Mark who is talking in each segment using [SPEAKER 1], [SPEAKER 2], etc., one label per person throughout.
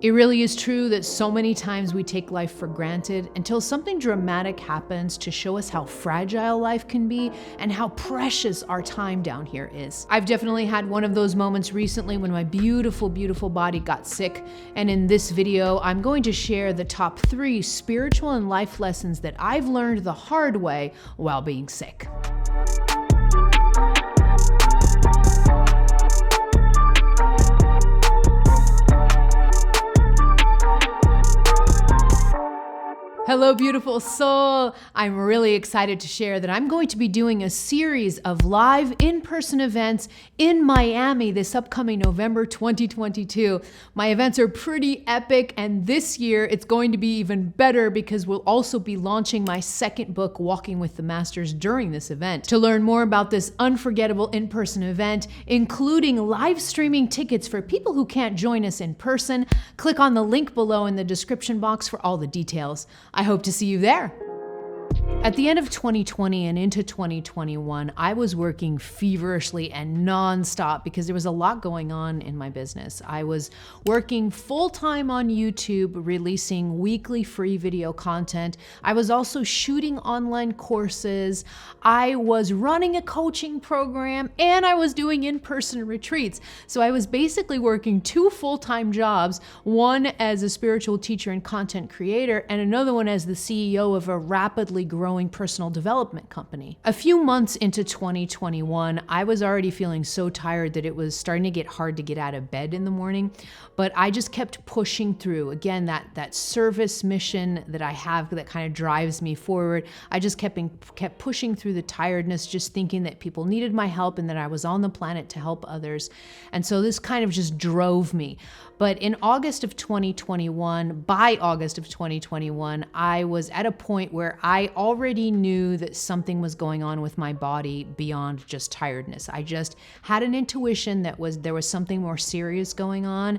[SPEAKER 1] It really is true that so many times we take life for granted until something dramatic happens to show us how fragile life can be and how precious our time down here is. I've definitely had one of those moments recently when my beautiful, beautiful body got sick. And in this video, I'm going to share the top 3 spiritual and life lessons that I've learned the hard way while being sick. Hello, beautiful soul. I'm really excited to share that I'm going to be doing a series of live in-person events in Miami this upcoming November 2022. My events are pretty epic, and this year it's going to be even better because we'll also be launching my second book, Walking with the Masters, during this event. To learn more about this unforgettable in-person event, including live streaming tickets for people who can't join us in person, click on the link below in the description box for all the details. I hope to see you there. At the end of 2020 and into 2021, I was working feverishly and nonstop because there was a lot going on in my business. I was working full-time on YouTube, releasing weekly free video content. I was also shooting online courses. I was running a coaching program, and I was doing in-person retreats. So I was basically working 2 full-time jobs, one as a spiritual teacher and content creator, and another one as the CEO of a rapidly growing personal development company. A few months into 2021, I was already feeling so tired that it was starting to get hard to get out of bed in the morning, but I just kept pushing through. Again, that service mission that I have that kind of drives me forward. I just kept pushing through the tiredness, just thinking that people needed my help and that I was on the planet to help others. And so this kind of just drove me. But in August of 2021, by August of 2021, I was at a point where I already knew that something was going on with my body beyond just tiredness. I just had an intuition that there was something more serious going on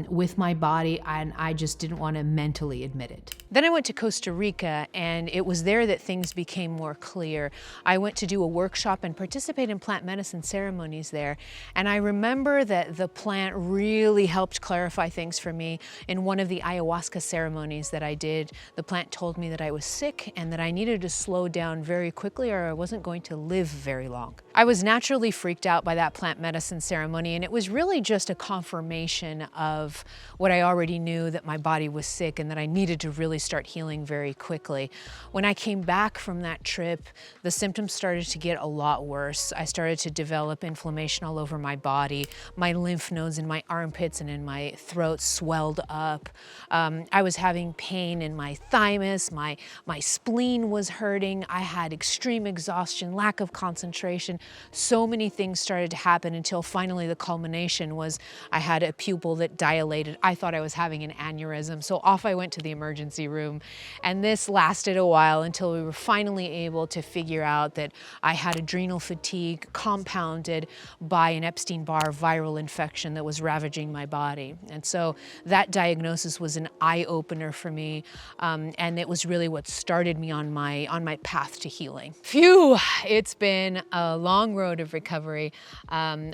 [SPEAKER 1] with my body, and I just didn't want to mentally admit it. Then I went to Costa Rica, and it was there that things became more clear. I went to do a workshop and participate in plant medicine ceremonies there, and I remember that the plant really helped clarify things for me. In one of the ayahuasca ceremonies that I did, the plant told me that I was sick and that I needed to slow down very quickly or I wasn't going to live very long. I was naturally freaked out by that plant medicine ceremony, and it was really just a confirmation of what I already knew, that my body was sick and that I needed to really start healing very quickly. When I came back from that trip, the symptoms started to get a lot worse. I started to develop inflammation all over my body. My lymph nodes in my armpits and in my throat swelled up. I was having pain in my thymus. My spleen was hurting. I had extreme exhaustion, lack of concentration. So many things started to happen until finally the culmination was I had a pupil that dilated. I thought I was having an aneurysm. So off I went to the emergency room. And this lasted a while until we were finally able to figure out that I had adrenal fatigue compounded by an Epstein-Barr viral infection that was ravaging my body. And so that diagnosis was an eye-opener for me, and it was really what started me on my path to healing. Phew, it's been a long road of recovery. I'm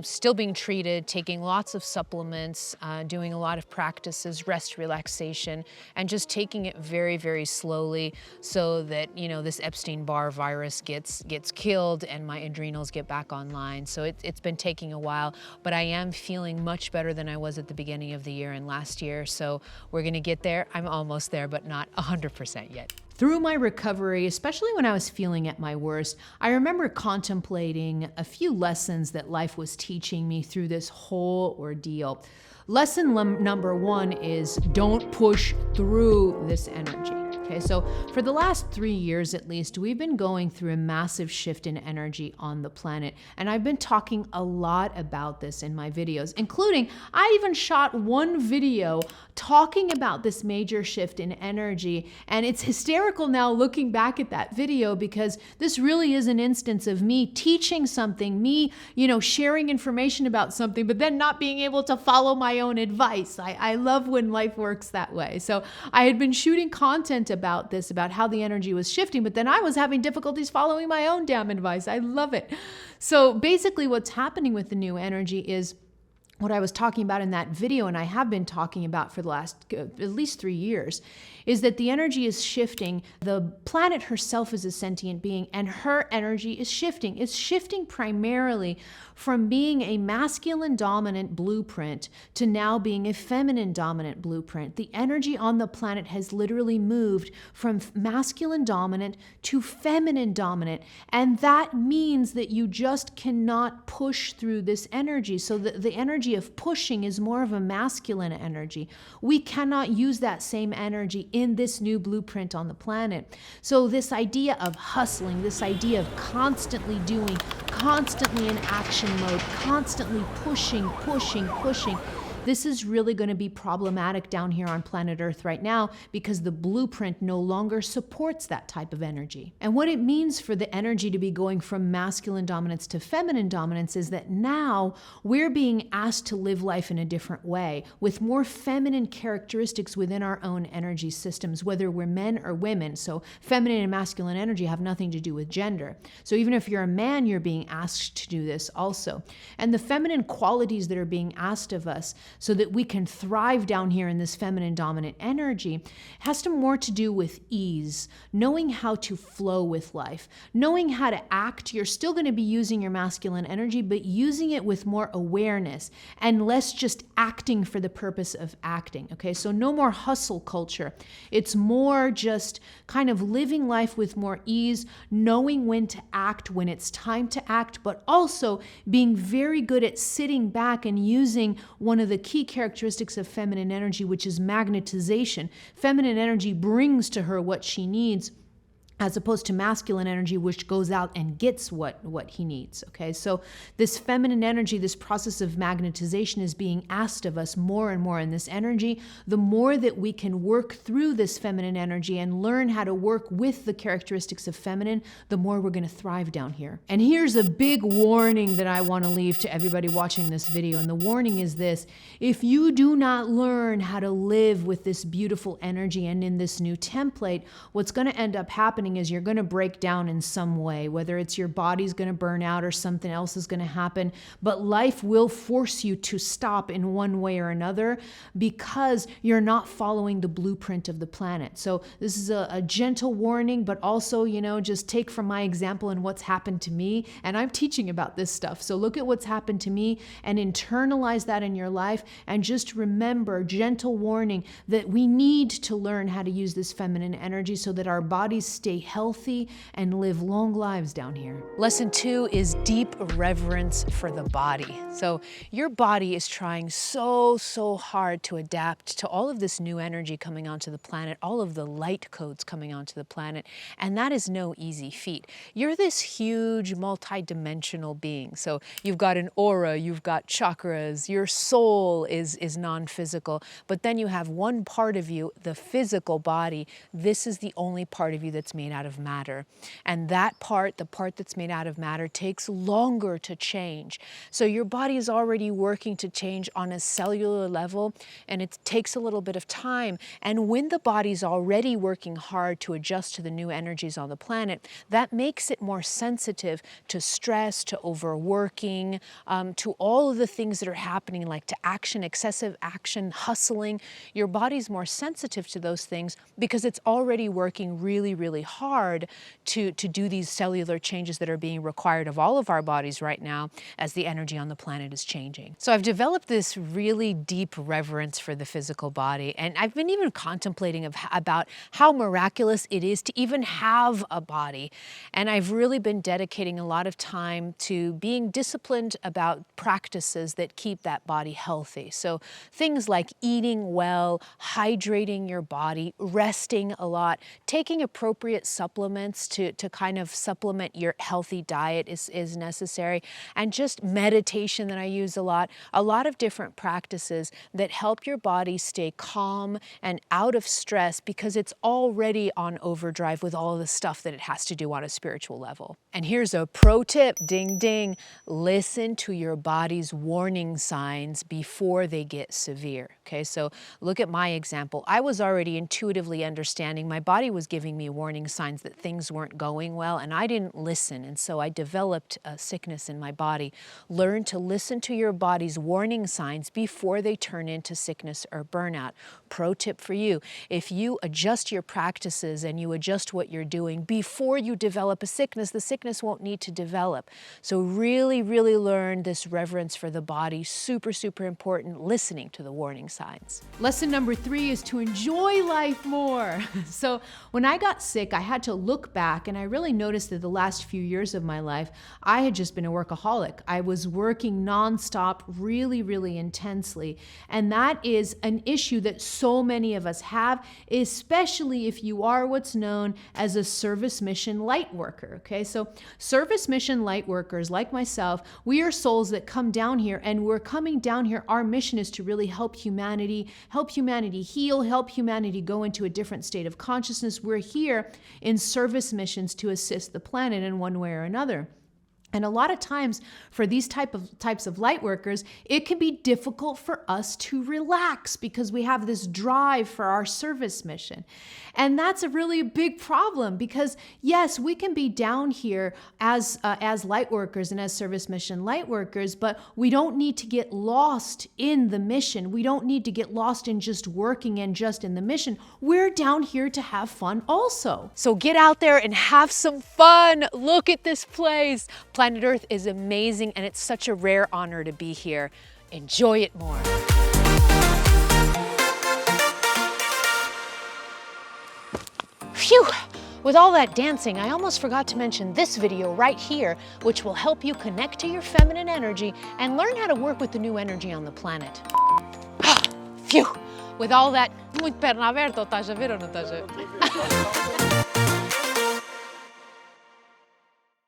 [SPEAKER 1] still being treated, taking lots of supplements, doing a lot of practices, rest, relaxation, and just taking it very, very slowly so that, this Epstein-Barr virus gets killed and my adrenals get back online. So it's been taking a while, but I am feeling much better than I was at the beginning of the year and last year. So we're gonna get there. I'm almost there, but not 100% yet. Through my recovery, especially when I was feeling at my worst, I remember contemplating a few lessons that life was teaching me through this whole ordeal. Lesson number 1 is don't push through this energy. Okay, so for the last 3 years at least, we've been going through a massive shift in energy on the planet. And I've been talking a lot about this in my videos, including I even shot one video talking about this major shift in energy. And it's hysterical now looking back at that video because this really is an instance of me teaching something, me, sharing information about something, but then not being able to follow my own advice. I love when life works that way. So I had been shooting content about this, about how the energy was shifting, but then I was having difficulties following my own damn advice. I love it. So basically what's happening with the new energy is what I was talking about in that video, and I have been talking about for the last at least 3 years, is that the energy is shifting. The planet herself is a sentient being, and her energy is shifting. It's shifting primarily from being a masculine dominant blueprint to now being a feminine dominant blueprint. The energy on the planet has literally moved from masculine dominant to feminine dominant, and that means that you just cannot push through this energy. So the energy of pushing is more of a masculine energy. We cannot use that same energy in this new blueprint on the planet. So this idea of hustling, this idea of constantly doing, constantly in action mode, constantly pushing, this is really going to be problematic down here on planet Earth right now, because the blueprint no longer supports that type of energy. And what it means for the energy to be going from masculine dominance to feminine dominance is that now we're being asked to live life in a different way, with more feminine characteristics within our own energy systems, whether we're men or women. So feminine and masculine energy have nothing to do with gender. So even if you're a man, you're being asked to do this also. And the feminine qualities that are being asked of us so that we can thrive down here in this feminine dominant energy has more to do with ease, knowing how to flow with life, knowing how to act. You're still going to be using your masculine energy, but using it with more awareness and less just acting for the purpose of acting. Okay, so no more hustle culture. It's more just kind of living life with more ease, knowing when to act, when it's time to act, but also being very good at sitting back and using one of the key characteristics of feminine energy, which is magnetization. Feminine energy brings to her what she needs, as opposed to masculine energy, which goes out and gets what he needs, okay? So this feminine energy, this process of magnetization is being asked of us more and more in this energy. The more that we can work through this feminine energy and learn how to work with the characteristics of feminine, the more we're gonna thrive down here. And here's a big warning that I wanna leave to everybody watching this video, and the warning is this: if you do not learn how to live with this beautiful energy and in this new template, what's gonna end up happening is you're going to break down in some way, whether it's your body's going to burn out or something else is going to happen, but life will force you to stop in one way or another because you're not following the blueprint of the planet. So this is a gentle warning, but also, just take from my example and what's happened to me. And I'm teaching about this stuff. So look at what's happened to me and internalize that in your life. And just remember, gentle warning, that we need to learn how to use this feminine energy so that our bodies stay healthy and live long lives down here. Lesson 2 is deep reverence for the body. So your body is trying so hard to adapt to all of this new energy coming onto the planet, all of the light codes coming onto the planet, and that is no easy feat. You're this huge multi-dimensional being. So you've got an aura, you've got chakras, your soul is non-physical, but then you have one part of you, the physical body. This is the only part of you that's made out of matter. And that part, the part that's made out of matter, takes longer to change. So your body is already working to change on a cellular level, and it takes a little bit of time. And when the body's already working hard to adjust to the new energies on the planet, that makes it more sensitive to stress, to overworking, to all of the things that are happening, like to action, excessive action, hustling. Your body's more sensitive to those things because it's already working really hard to do these cellular changes that are being required of all of our bodies right now as the energy on the planet is changing. So I've developed this really deep reverence for the physical body, and I've been even contemplating about how miraculous it is to even have a body. And I've really been dedicating a lot of time to being disciplined about practices that keep that body healthy. So things like eating well, hydrating your body, resting a lot, taking appropriate supplements to kind of supplement your healthy diet is necessary, and just meditation that I use a lot of different practices that help your body stay calm and out of stress because it's already on overdrive with all of the stuff that it has to do on a spiritual level. And here's a pro tip, ding ding, listen to your body's warning signs before they get severe. Okay, so look at my example. I was already intuitively understanding my body was giving me warning signs that things weren't going well, and I didn't listen, and so I developed a sickness in my body. Learn to listen to your body's warning signs before they turn into sickness or burnout. Pro tip for you, if you adjust your practices and you adjust what you're doing before you develop a sickness, the sickness won't need to develop. So really, really learn this reverence for the body. Super, super important, listening to the warning signs. Lesson number 3 is to enjoy life more. So when I got sick, I had to look back, and I really noticed that the last few years of my life, I had just been a workaholic. I was working nonstop, really, really intensely. And that is an issue that so many of us have, especially if you are what's known as a service mission light worker. Okay, so service mission light workers like myself, we are souls that come down here, and we're coming down here. Our mission is to really help humanity heal, help humanity go into a different state of consciousness. We're here in service missions to assist the planet in one way or another. And a lot of times for these types of light workers, it can be difficult for us to relax because we have this drive for our service mission. And that's a really big problem because yes, we can be down here as light workers and as service mission light workers, but we don't need to get lost in the mission. We don't need to get lost in just working and just in the mission. We're down here to have fun also. So get out there and have some fun. Look at this place. Planet Earth is amazing, and it's such a rare honor to be here. Enjoy it more. Phew! With all that dancing, I almost forgot to mention this video right here, which will help you connect to your feminine energy and learn how to work with the new energy on the planet. Phew! With all that, muito perna aberta, ou estás a ver ou não estás a ver?